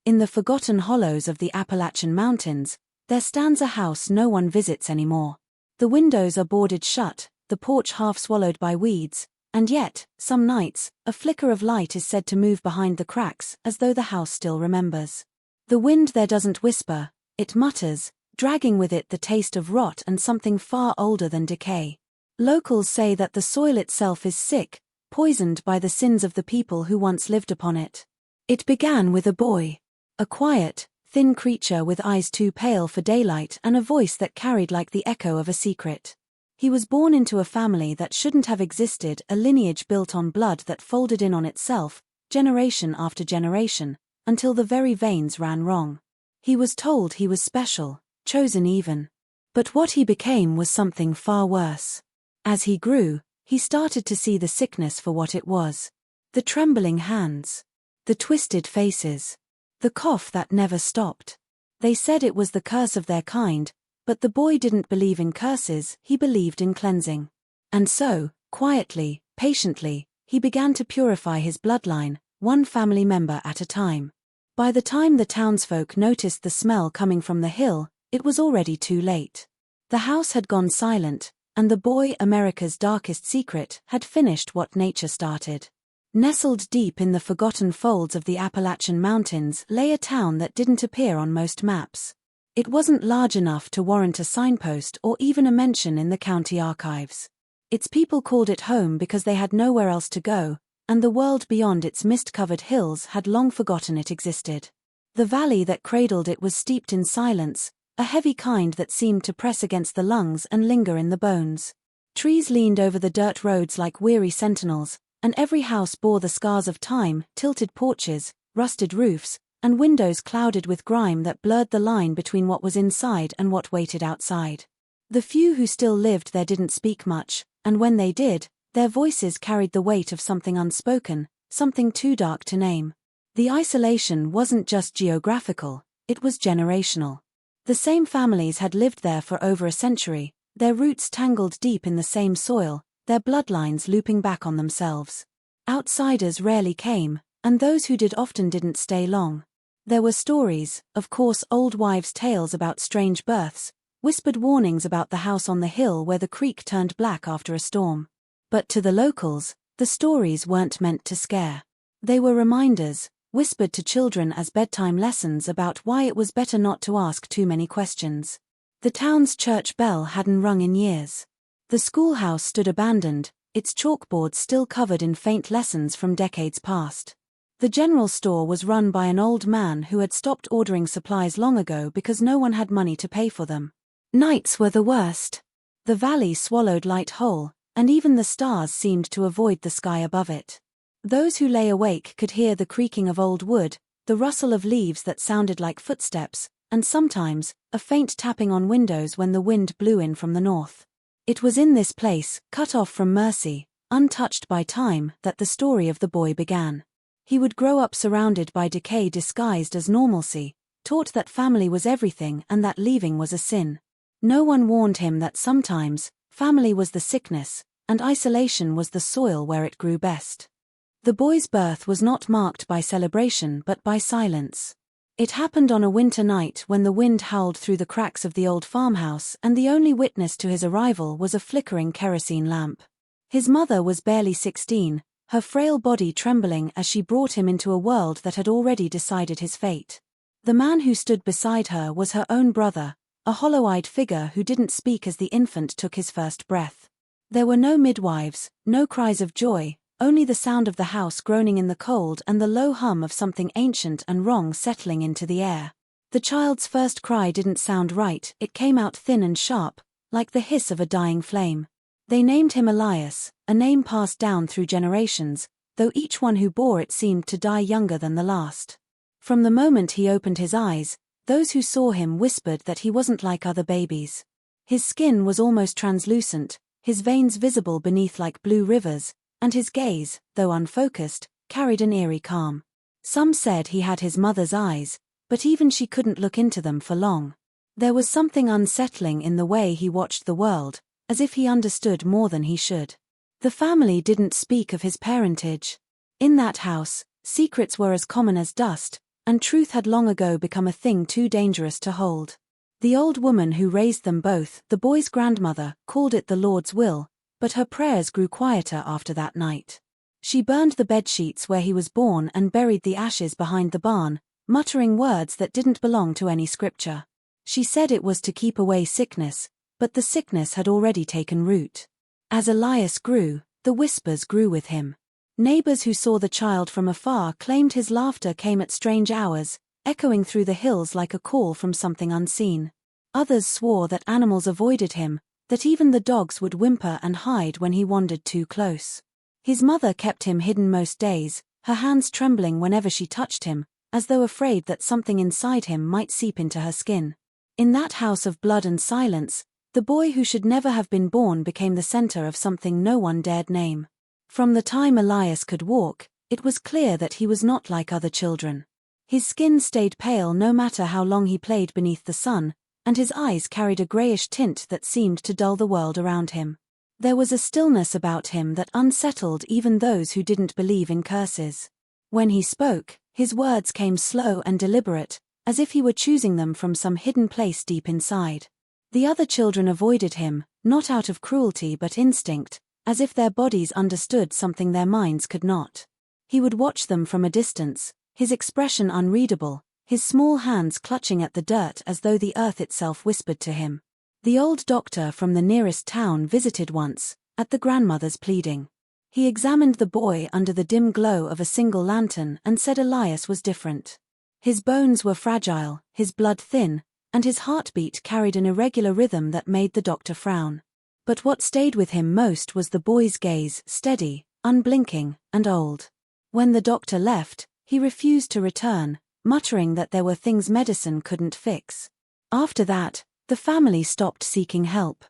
In the forgotten hollows of the Appalachian Mountains, there stands a house no one visits anymore. The windows are boarded shut, the porch half swallowed by weeds, and yet, some nights, a flicker of light is said to move behind the cracks as though the house still remembers. The wind there doesn't whisper, it mutters, dragging with it the taste of rot and something far older than decay. Locals say that the soil itself is sick, poisoned by the sins of the people who once lived upon it. It began with a boy. A quiet, thin creature with eyes too pale for daylight and a voice that carried like the echo of a secret. He was born into a family that shouldn't have existed, a lineage built on blood that folded in on itself, generation after generation, until the very veins ran wrong. He was told he was special, chosen even. But what he became was something far worse. As he grew, he started to see the sickness for what it was. The trembling hands. The twisted faces. The cough that never stopped. They said it was the curse of their kind, but the boy didn't believe in curses, he believed in cleansing. And so, quietly, patiently, he began to purify his bloodline, one family member at a time. By the time the townsfolk noticed the smell coming from the hill, it was already too late. The house had gone silent, and the boy, America's darkest secret, had finished what nature started. Nestled deep in the forgotten folds of the Appalachian Mountains lay a town that didn't appear on most maps. It wasn't large enough to warrant a signpost or even a mention in the county archives. Its people called it home because they had nowhere else to go, and the world beyond its mist-covered hills had long forgotten it existed. The valley that cradled it was steeped in silence, a heavy kind that seemed to press against the lungs and linger in the bones. Trees leaned over the dirt roads like weary sentinels, and every house bore the scars of time, tilted porches, rusted roofs, and windows clouded with grime that blurred the line between what was inside and what waited outside. The few who still lived there didn't speak much, and when they did, their voices carried the weight of something unspoken, something too dark to name. The isolation wasn't just geographical, it was generational. The same families had lived there for over a century, their roots tangled deep in the same soil, their bloodlines looping back on themselves. Outsiders rarely came, and those who did often didn't stay long. There were stories, of course, old wives' tales about strange births, whispered warnings about the house on the hill where the creek turned black after a storm. But to the locals, the stories weren't meant to scare. They were reminders, whispered to children as bedtime lessons about why it was better not to ask too many questions. The town's church bell hadn't rung in years. The schoolhouse stood abandoned, its chalkboards still covered in faint lessons from decades past. The general store was run by an old man who had stopped ordering supplies long ago because no one had money to pay for them. Nights were the worst. The valley swallowed light whole, and even the stars seemed to avoid the sky above it. Those who lay awake could hear the creaking of old wood, the rustle of leaves that sounded like footsteps, and sometimes, a faint tapping on windows when the wind blew in from the north. It was in this place, cut off from mercy, untouched by time, that the story of the boy began. He would grow up surrounded by decay disguised as normalcy, taught that family was everything and that leaving was a sin. No one warned him that sometimes, family was the sickness, and isolation was the soil where it grew best. The boy's birth was not marked by celebration but by silence. It happened on a winter night when the wind howled through the cracks of the old farmhouse and the only witness to his arrival was a flickering kerosene lamp. His mother was barely 16, her frail body trembling as she brought him into a world that had already decided his fate. The man who stood beside her was her own brother, a hollow-eyed figure who didn't speak as the infant took his first breath. There were no midwives, no cries of joy, only the sound of the house groaning in the cold and the low hum of something ancient and wrong settling into the air. The child's first cry didn't sound right, it came out thin and sharp, like the hiss of a dying flame. They named him Elias, a name passed down through generations, though each one who bore it seemed to die younger than the last. From the moment he opened his eyes, those who saw him whispered that he wasn't like other babies. His skin was almost translucent, his veins visible beneath like blue rivers, and his gaze, though unfocused, carried an eerie calm. Some said he had his mother's eyes, but even she couldn't look into them for long. There was something unsettling in the way he watched the world, as if he understood more than he should. The family didn't speak of his parentage. In that house, secrets were as common as dust, and truth had long ago become a thing too dangerous to hold. The old woman who raised them both, the boy's grandmother, called it the Lord's will, but her prayers grew quieter after that night. She burned the bedsheets where he was born and buried the ashes behind the barn, muttering words that didn't belong to any scripture. She said it was to keep away sickness, but the sickness had already taken root. As Elias grew, the whispers grew with him. Neighbors who saw the child from afar claimed his laughter came at strange hours, echoing through the hills like a call from something unseen. Others swore that animals avoided him, that even the dogs would whimper and hide when he wandered too close. His mother kept him hidden most days, her hands trembling whenever she touched him, as though afraid that something inside him might seep into her skin. In that house of blood and silence, the boy who should never have been born became the center of something no one dared name. From the time Elias could walk, it was clear that he was not like other children. His skin stayed pale no matter how long he played beneath the sun, and his eyes carried a grayish tint that seemed to dull the world around him. There was a stillness about him that unsettled even those who didn't believe in curses. When he spoke, his words came slow and deliberate, as if he were choosing them from some hidden place deep inside. The other children avoided him, not out of cruelty but instinct, as if their bodies understood something their minds could not. He would watch them from a distance, his expression unreadable, his small hands clutching at the dirt as though the earth itself whispered to him. The old doctor from the nearest town visited once, at the grandmother's pleading. He examined the boy under the dim glow of a single lantern and said Elias was different. His bones were fragile, his blood thin, and his heartbeat carried an irregular rhythm that made the doctor frown. But what stayed with him most was the boy's gaze, steady, unblinking, and old. When the doctor left, he refused to return, muttering that there were things medicine couldn't fix. After that, the family stopped seeking help.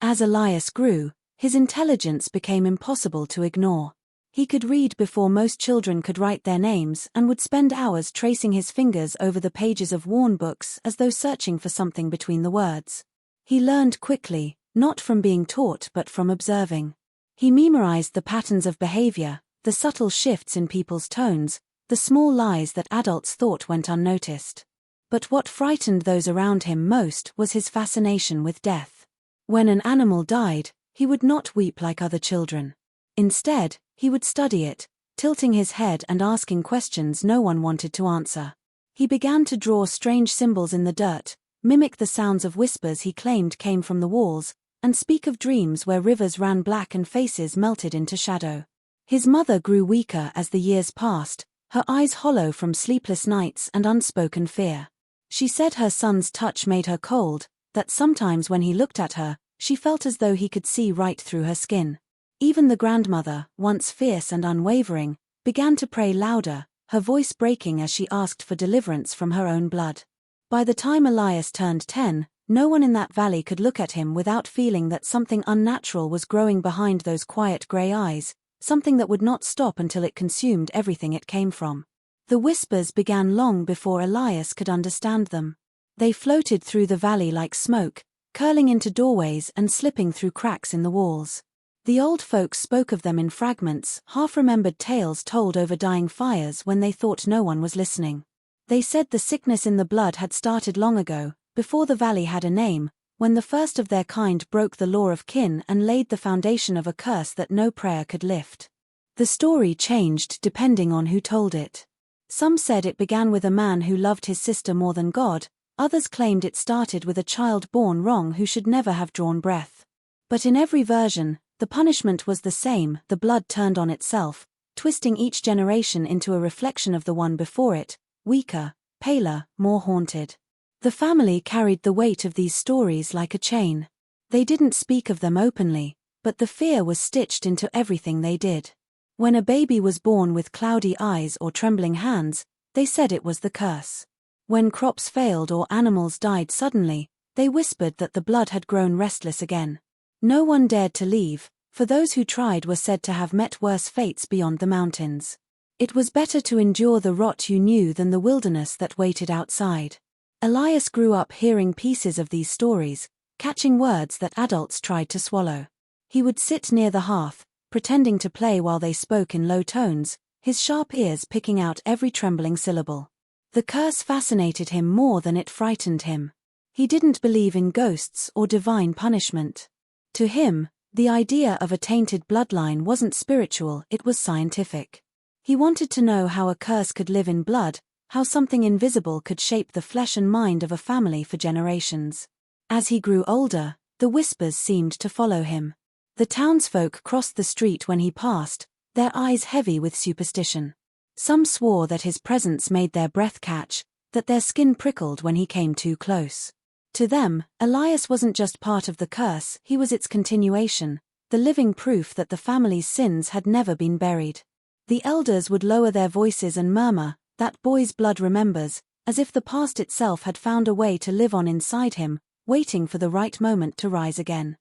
As Elias grew, his intelligence became impossible to ignore. He could read before most children could write their names and would spend hours tracing his fingers over the pages of worn books as though searching for something between the words. He learned quickly, not from being taught but from observing. He memorized the patterns of behavior, the subtle shifts in people's tones, the small lies that adults thought went unnoticed. But what frightened those around him most was his fascination with death. When an animal died, he would not weep like other children. Instead, he would study it, tilting his head and asking questions no one wanted to answer. He began to draw strange symbols in the dirt, mimic the sounds of whispers he claimed came from the walls, and speak of dreams where rivers ran black and faces melted into shadow. His mother grew weaker as the years passed, her eyes hollow from sleepless nights and unspoken fear. She said her son's touch made her cold, that sometimes when he looked at her, she felt as though he could see right through her skin. Even the grandmother, once fierce and unwavering, began to pray louder, her voice breaking as she asked for deliverance from her own blood. By the time Elias turned 10, no one in that valley could look at him without feeling that something unnatural was growing behind those quiet gray eyes, something that would not stop until it consumed everything it came from. The whispers began long before Elias could understand them. They floated through the valley like smoke, curling into doorways and slipping through cracks in the walls. The old folks spoke of them in fragments, half-remembered tales told over dying fires when they thought no one was listening. They said the sickness in the blood had started long ago, before the valley had a name, when the first of their kind broke the law of kin and laid the foundation of a curse that no prayer could lift. The story changed depending on who told it. Some said it began with a man who loved his sister more than God, others claimed it started with a child born wrong who should never have drawn breath. But in every version, the punishment was the same, the blood turned on itself, twisting each generation into a reflection of the one before it, weaker, paler, more haunted. The family carried the weight of these stories like a chain. They didn't speak of them openly, but the fear was stitched into everything they did. When a baby was born with cloudy eyes or trembling hands, they said it was the curse. When crops failed or animals died suddenly, they whispered that the blood had grown restless again. No one dared to leave, for those who tried were said to have met worse fates beyond the mountains. It was better to endure the rot you knew than the wilderness that waited outside. Elias grew up hearing pieces of these stories, catching words that adults tried to swallow. He would sit near the hearth, pretending to play while they spoke in low tones, his sharp ears picking out every trembling syllable. The curse fascinated him more than it frightened him. He didn't believe in ghosts or divine punishment. To him, the idea of a tainted bloodline wasn't spiritual, it was scientific. He wanted to know how a curse could live in blood, how something invisible could shape the flesh and mind of a family for generations. As he grew older, the whispers seemed to follow him. The townsfolk crossed the street when he passed, their eyes heavy with superstition. Some swore that his presence made their breath catch, that their skin prickled when he came too close. To them, Elias wasn't just part of the curse, he was its continuation, the living proof that the family's sins had never been buried. The elders would lower their voices and murmur, "That boy's blood remembers," as if the past itself had found a way to live on inside him, waiting for the right moment to rise again.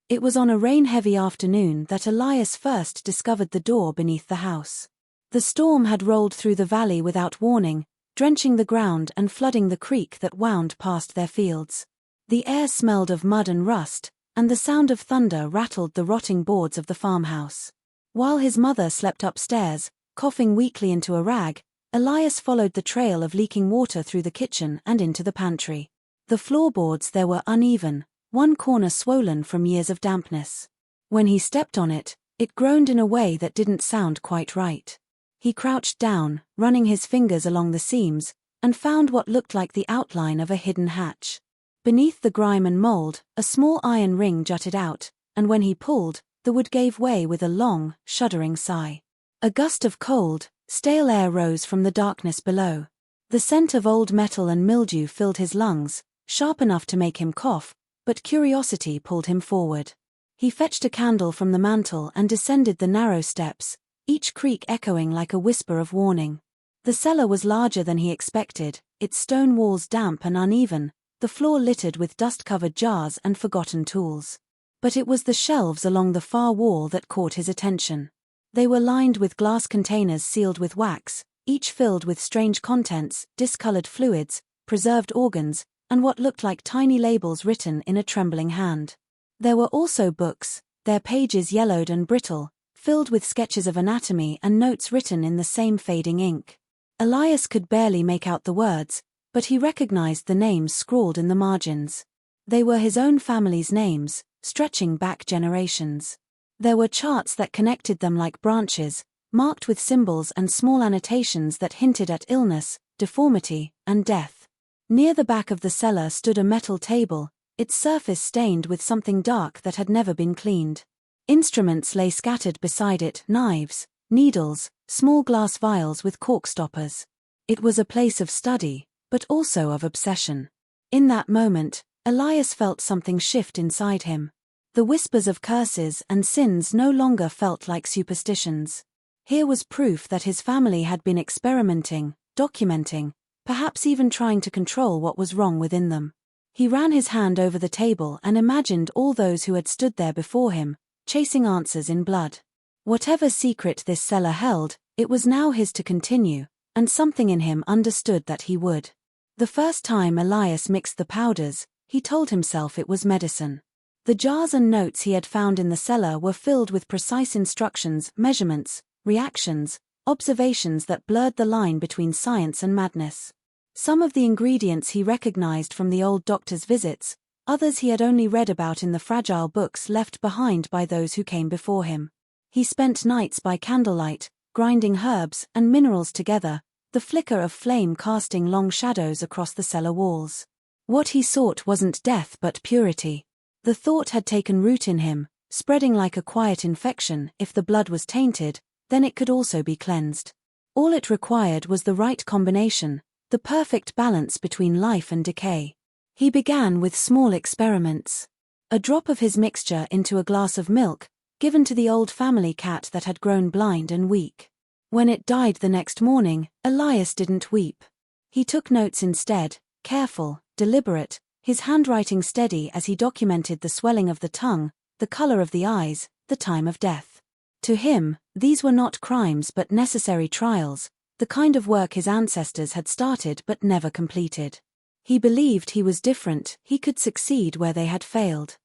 It was on a rain-heavy afternoon that Elias first discovered the door beneath the house. The storm had rolled through the valley without warning, drenching the ground and flooding the creek that wound past their fields. The air smelled of mud and rust, and the sound of thunder rattled the rotting boards of the farmhouse. While his mother slept upstairs, coughing weakly into a rag, Elias followed the trail of leaking water through the kitchen and into the pantry. The floorboards there were uneven, one corner swollen from years of dampness. When he stepped on it, it groaned in a way that didn't sound quite right. He crouched down, running his fingers along the seams, and found what looked like the outline of a hidden hatch. Beneath the grime and mold, a small iron ring jutted out, and when he pulled, the wood gave way with a long, shuddering sigh. A gust of cold, stale air rose from the darkness below. The scent of old metal and mildew filled his lungs, sharp enough to make him cough, but curiosity pulled him forward. He fetched a candle from the mantel and descended the narrow steps, each creak echoing like a whisper of warning. The cellar was larger than he expected, its stone walls damp and uneven, the floor littered with dust-covered jars and forgotten tools. But it was the shelves along the far wall that caught his attention. They were lined with glass containers sealed with wax, each filled with strange contents, discolored fluids, preserved organs, and what looked like tiny labels written in a trembling hand. There were also books, their pages yellowed and brittle, filled with sketches of anatomy and notes written in the same fading ink. Elias could barely make out the words, but he recognized the names scrawled in the margins. They were his own family's names, stretching back generations. There were charts that connected them like branches, marked with symbols and small annotations that hinted at illness, deformity, and death. Near the back of the cellar stood a metal table, its surface stained with something dark that had never been cleaned. Instruments lay scattered beside it, knives, needles, small glass vials with cork stoppers. It was a place of study, but also of obsession. In that moment, Elias felt something shift inside him. The whispers of curses and sins no longer felt like superstitions. Here was proof that his family had been experimenting, documenting, perhaps even trying to control what was wrong within them. He ran his hand over the table and imagined all those who had stood there before him, chasing answers in blood. Whatever secret this cellar held, it was now his to continue, and something in him understood that he would. The first time Elias mixed the powders, he told himself it was medicine. The jars and notes he had found in the cellar were filled with precise instructions, measurements, reactions, observations that blurred the line between science and madness. Some of the ingredients he recognized from the old doctor's visits, others he had only read about in the fragile books left behind by those who came before him. He spent nights by candlelight, grinding herbs and minerals together, the flicker of flame casting long shadows across the cellar walls. What he sought wasn't death but purity. The thought had taken root in him, spreading like a quiet infection. If the blood was tainted, then it could also be cleansed. All it required was the right combination, the perfect balance between life and decay. He began with small experiments. A drop of his mixture into a glass of milk, given to the old family cat that had grown blind and weak. When it died the next morning, Elias didn't weep. He took notes instead, careful, deliberate, his handwriting steady as he documented the swelling of the tongue, the color of the eyes, the time of death. To him, these were not crimes but necessary trials, the kind of work his ancestors had started but never completed. He believed he was different, he could succeed where they had failed.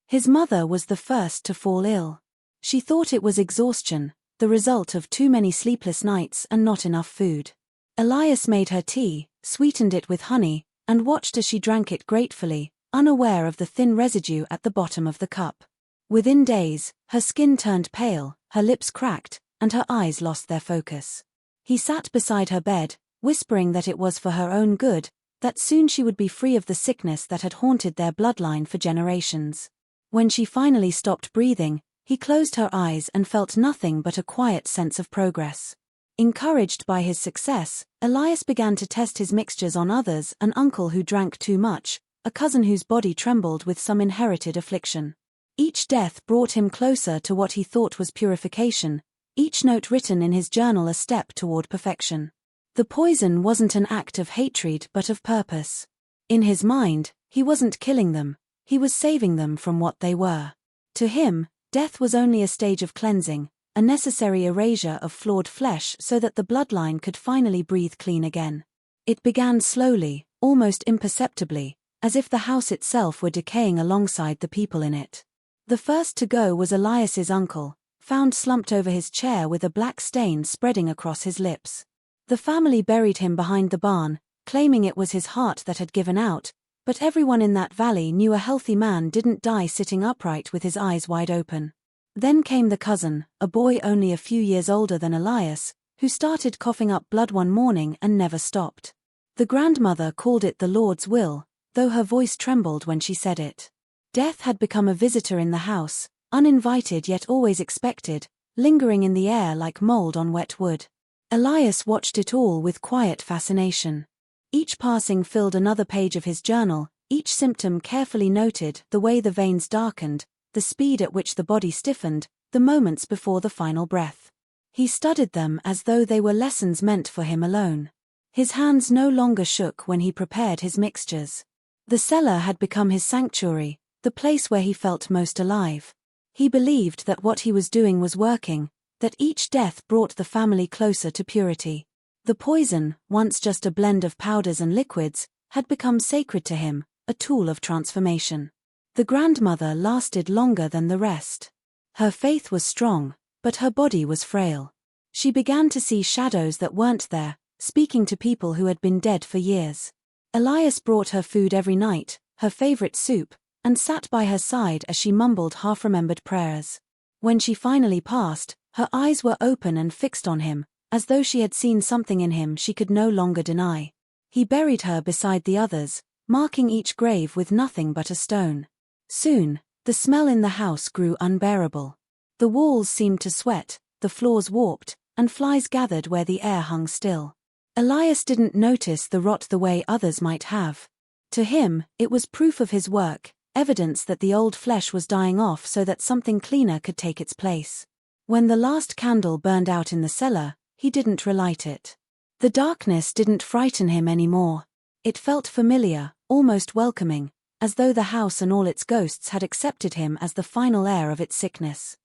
His mother was the first to fall ill. She thought it was exhaustion, the result of too many sleepless nights and not enough food. Elias made her tea, sweetened it with honey, and watched as she drank it gratefully, unaware of the thin residue at the bottom of the cup. Within days, her skin turned pale, her lips cracked, and her eyes lost their focus. He sat beside her bed, whispering that it was for her own good, that soon she would be free of the sickness that had haunted their bloodline for generations. When she finally stopped breathing, he closed her eyes and felt nothing but a quiet sense of progress. Encouraged by his success, Elias began to test his mixtures on others: an uncle who drank too much, a cousin whose body trembled with some inherited affliction. Each death brought him closer to what he thought was purification, each note written in his journal a step toward perfection. The poison wasn't an act of hatred but of purpose. In his mind, he wasn't killing them, he was saving them from what they were. To him, death was only a stage of cleansing, a necessary erasure of flawed flesh so that the bloodline could finally breathe clean again. It began slowly, almost imperceptibly, as if the house itself were decaying alongside the people in it. The first to go was Elias's uncle, found slumped over his chair with a black stain spreading across his lips. The family buried him behind the barn, claiming it was his heart that had given out, but everyone in that valley knew a healthy man didn't die sitting upright with his eyes wide open. Then came the cousin, a boy only a few years older than Elias, who started coughing up blood one morning and never stopped. The grandmother called it the Lord's will, though her voice trembled when she said it. Death had become a visitor in the house, uninvited yet always expected, lingering in the air like mold on wet wood. Elias watched it all with quiet fascination. Each passing filled another page of his journal, each symptom carefully noted: the way the veins darkened, the speed at which the body stiffened, the moments before the final breath. He studied them as though they were lessons meant for him alone. His hands no longer shook when he prepared his mixtures. The cellar had become his sanctuary, the place where he felt most alive. He believed that what he was doing was working, that each death brought the family closer to purity. The poison, once just a blend of powders and liquids, had become sacred to him, a tool of transformation. The grandmother lasted longer than the rest. Her faith was strong, but her body was frail. She began to see shadows that weren't there, speaking to people who had been dead for years. Elias brought her food every night, her favorite soup, and sat by her side as she mumbled half-remembered prayers. When she finally passed, her eyes were open and fixed on him, as though she had seen something in him she could no longer deny. He buried her beside the others, marking each grave with nothing but a stone. Soon, the smell in the house grew unbearable. The walls seemed to sweat, the floors warped, and flies gathered where the air hung still. Elias didn't notice the rot the way others might have. To him, it was proof of his work, evidence that the old flesh was dying off so that something cleaner could take its place. When the last candle burned out in the cellar, he didn't relight it. The darkness didn't frighten him anymore. It felt familiar, almost welcoming, as though the house and all its ghosts had accepted him as the final heir of its sickness.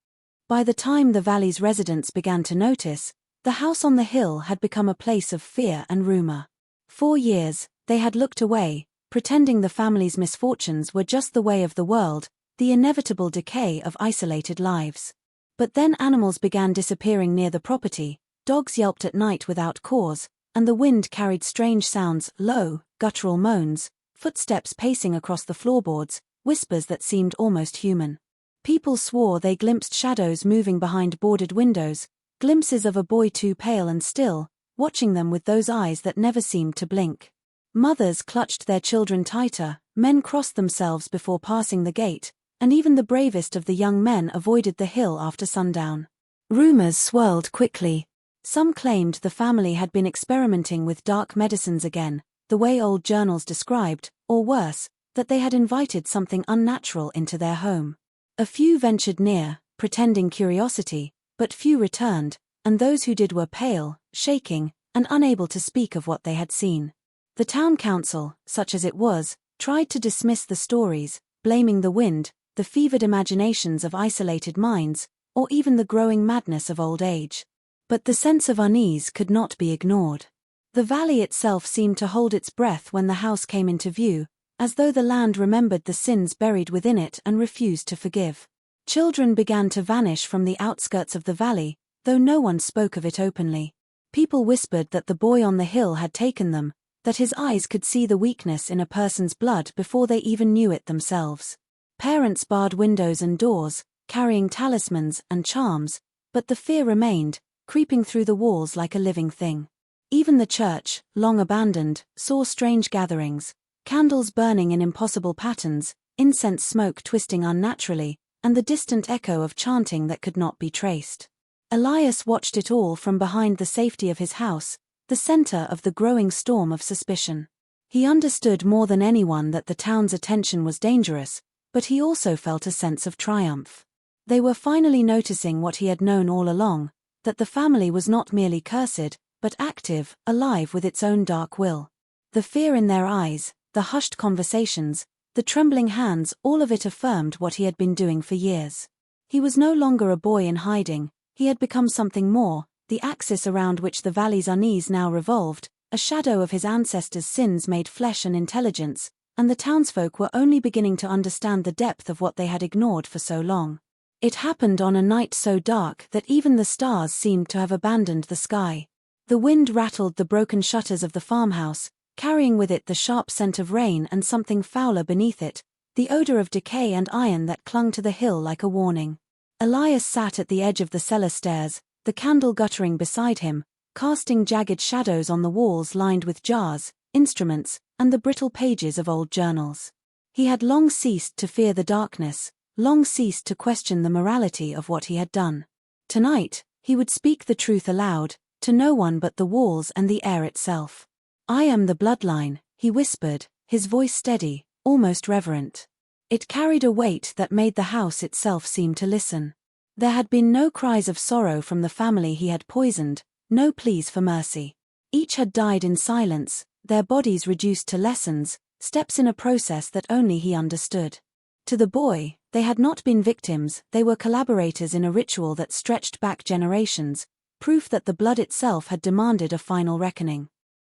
By the time the valley's residents began to notice, the house on the hill had become a place of fear and rumor. For years, they had looked away, pretending the family's misfortunes were just the way of the world, the inevitable decay of isolated lives. But then animals began disappearing near the property, dogs yelped at night without cause, and the wind carried strange sounds: low, guttural moans, footsteps pacing across the floorboards, whispers that seemed almost human. People swore they glimpsed shadows moving behind boarded windows, glimpses of a boy too pale and still, watching them with those eyes that never seemed to blink. Mothers clutched their children tighter, men crossed themselves before passing the gate, and even the bravest of the young men avoided the hill after sundown. Rumors swirled quickly. Some claimed the family had been experimenting with dark medicines again, the way old journals described, or worse, that they had invited something unnatural into their home. A few ventured near, pretending curiosity, but few returned, and those who did were pale, shaking, and unable to speak of what they had seen. The town council, such as it was, tried to dismiss the stories, blaming the wind, the fevered imaginations of isolated minds, or even the growing madness of old age. But the sense of unease could not be ignored. The valley itself seemed to hold its breath when the house came into view, as though the land remembered the sins buried within it and refused to forgive. Children began to vanish from the outskirts of the valley, though no one spoke of it openly. People whispered that the boy on the hill had taken them, that his eyes could see the weakness in a person's blood before they even knew it themselves. Parents barred windows and doors, carrying talismans and charms, but the fear remained, creeping through the walls like a living thing. Even the church, long abandoned, saw strange gatherings, candles burning in impossible patterns, incense smoke twisting unnaturally, and the distant echo of chanting that could not be traced. Elias watched it all from behind the safety of his house, the center of the growing storm of suspicion. He understood more than anyone that the town's attention was dangerous, but he also felt a sense of triumph. They were finally noticing what he had known all along, that the family was not merely cursed, but active, alive with its own dark will. The fear in their eyes, the hushed conversations, the trembling hands, all of it affirmed what he had been doing for years. He was no longer a boy in hiding, he had become something more, the axis around which the valley's unease now revolved, a shadow of his ancestors' sins made flesh and intelligence, and the townsfolk were only beginning to understand the depth of what they had ignored for so long. It happened on a night so dark that even the stars seemed to have abandoned the sky. The wind rattled the broken shutters of the farmhouse, carrying with it the sharp scent of rain and something fouler beneath it, the odor of decay and iron that clung to the hill like a warning. Elias sat at the edge of the cellar stairs, the candle guttering beside him, casting jagged shadows on the walls lined with jars, instruments, and the brittle pages of old journals. He had long ceased to fear the darkness, long ceased to question the morality of what he had done. Tonight, he would speak the truth aloud, to no one but the walls and the air itself. "I am the bloodline," he whispered, his voice steady, almost reverent. It carried a weight that made the house itself seem to listen. There had been no cries of sorrow from the family he had poisoned, no pleas for mercy. Each had died in silence, their bodies reduced to lessons, steps in a process that only he understood. To the boy, they had not been victims, they were collaborators in a ritual that stretched back generations, proof that the blood itself had demanded a final reckoning.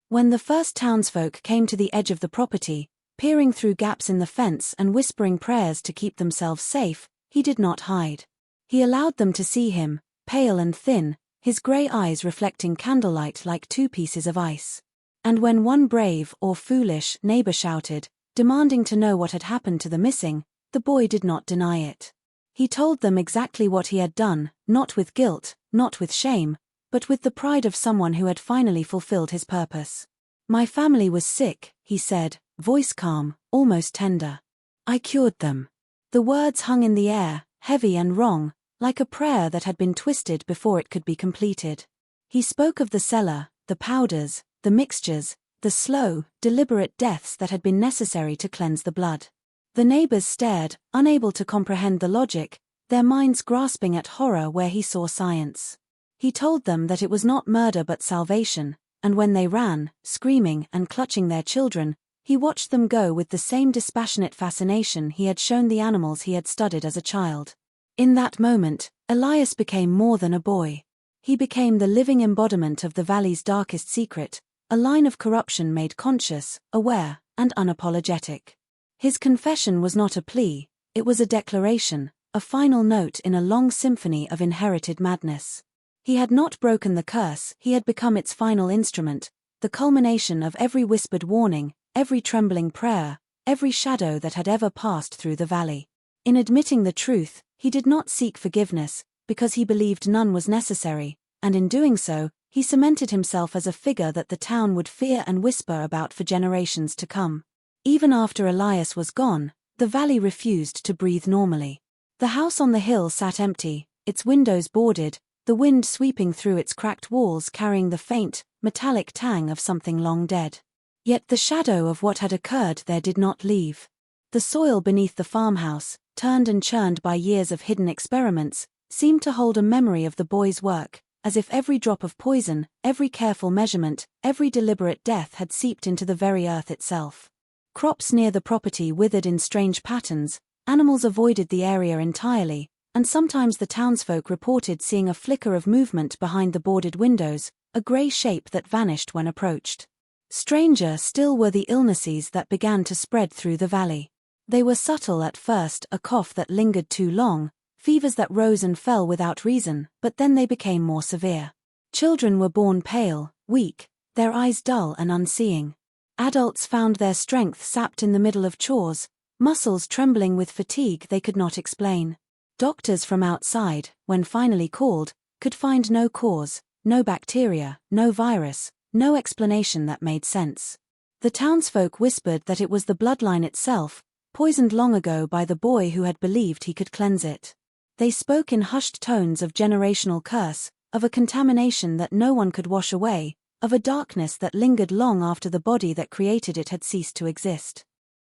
When the first townsfolk came to the edge of the property, peering through gaps in the fence and whispering prayers to keep themselves safe, he did not hide. He allowed them to see him, pale and thin, his grey eyes reflecting candlelight like two pieces of ice. And when one brave or foolish neighbor shouted, demanding to know what had happened to the missing, the boy did not deny it. He told them exactly what he had done, not with guilt, not with shame, but with the pride of someone who had finally fulfilled his purpose. "My family was sick," he said, voice calm, almost tender. "I cured them." The words hung in the air, heavy and wrong, like a prayer that had been twisted before it could be completed. He spoke of the cellar, the powders, the mixtures, the slow, deliberate deaths that had been necessary to cleanse the blood. The neighbors stared, unable to comprehend the logic, their minds grasping at horror where he saw science. He told them that it was not murder but salvation, and when they ran, screaming and clutching their children, he watched them go with the same dispassionate fascination he had shown the animals he had studied as a child. In that moment, Elias became more than a boy. He became the living embodiment of the valley's darkest secret, a line of corruption made conscious, aware, and unapologetic. His confession was not a plea, it was a declaration, a final note in a long symphony of inherited madness. He had not broken the curse, he had become its final instrument, the culmination of every whispered warning, every trembling prayer, every shadow that had ever passed through the valley. In admitting the truth, he did not seek forgiveness, because he believed none was necessary, and in doing so, he cemented himself as a figure that the town would fear and whisper about for generations to come. Even after Elias was gone, the valley refused to breathe normally. The house on the hill sat empty, its windows boarded, the wind sweeping through its cracked walls carrying the faint, metallic tang of something long dead. Yet the shadow of what had occurred there did not leave. The soil beneath the farmhouse, turned and churned by years of hidden experiments, seemed to hold a memory of the boy's work, as if every drop of poison, every careful measurement, every deliberate death had seeped into the very earth itself. Crops near the property withered in strange patterns, animals avoided the area entirely, and sometimes the townsfolk reported seeing a flicker of movement behind the boarded windows, a grey shape that vanished when approached. Stranger still were the illnesses that began to spread through the valley. They were subtle at first, a cough that lingered too long, fevers that rose and fell without reason, but then they became more severe. Children were born pale, weak, their eyes dull and unseeing. Adults found their strength sapped in the middle of chores, muscles trembling with fatigue they could not explain. Doctors from outside, when finally called, could find no cause, no bacteria, no virus, no explanation that made sense. The townsfolk whispered that it was the bloodline itself, poisoned long ago by the boy who had believed he could cleanse it. They spoke in hushed tones of generational curse, of a contamination that no one could wash away, of a darkness that lingered long after the body that created it had ceased to exist.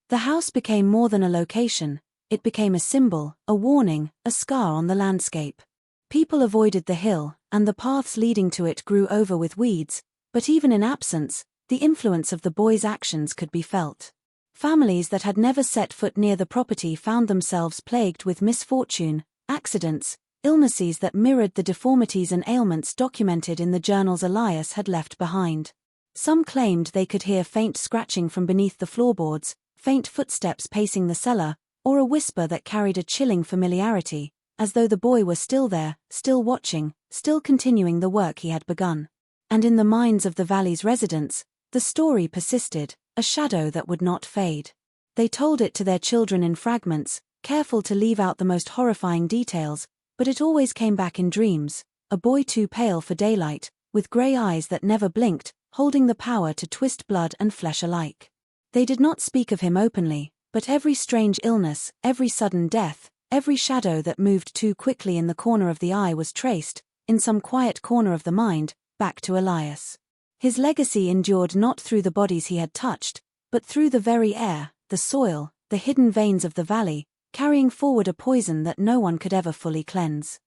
The house became more than a location, it became a symbol, a warning, a scar on the landscape. People avoided the hill, and the paths leading to it grew over with weeds, but even in absence, the influence of the boy's actions could be felt. Families that had never set foot near the property found themselves plagued with misfortune, accidents, illnesses that mirrored the deformities and ailments documented in the journals Elias had left behind. Some claimed they could hear faint scratching from beneath the floorboards, faint footsteps pacing the cellar, or a whisper that carried a chilling familiarity, as though the boy were still there, still watching, still continuing the work he had begun. And in the minds of the valley's residents, the story persisted, a shadow that would not fade. They told it to their children in fragments, careful to leave out the most horrifying details, but it always came back in dreams, a boy too pale for daylight, with grey eyes that never blinked, holding the power to twist blood and flesh alike. They did not speak of him openly, but every strange illness, every sudden death, every shadow that moved too quickly in the corner of the eye was traced, in some quiet corner of the mind, back to Elias. His legacy endured not through the bodies he had touched, but through the very air, the soil, the hidden veins of the valley, carrying forward a poison that no one could ever fully cleanse.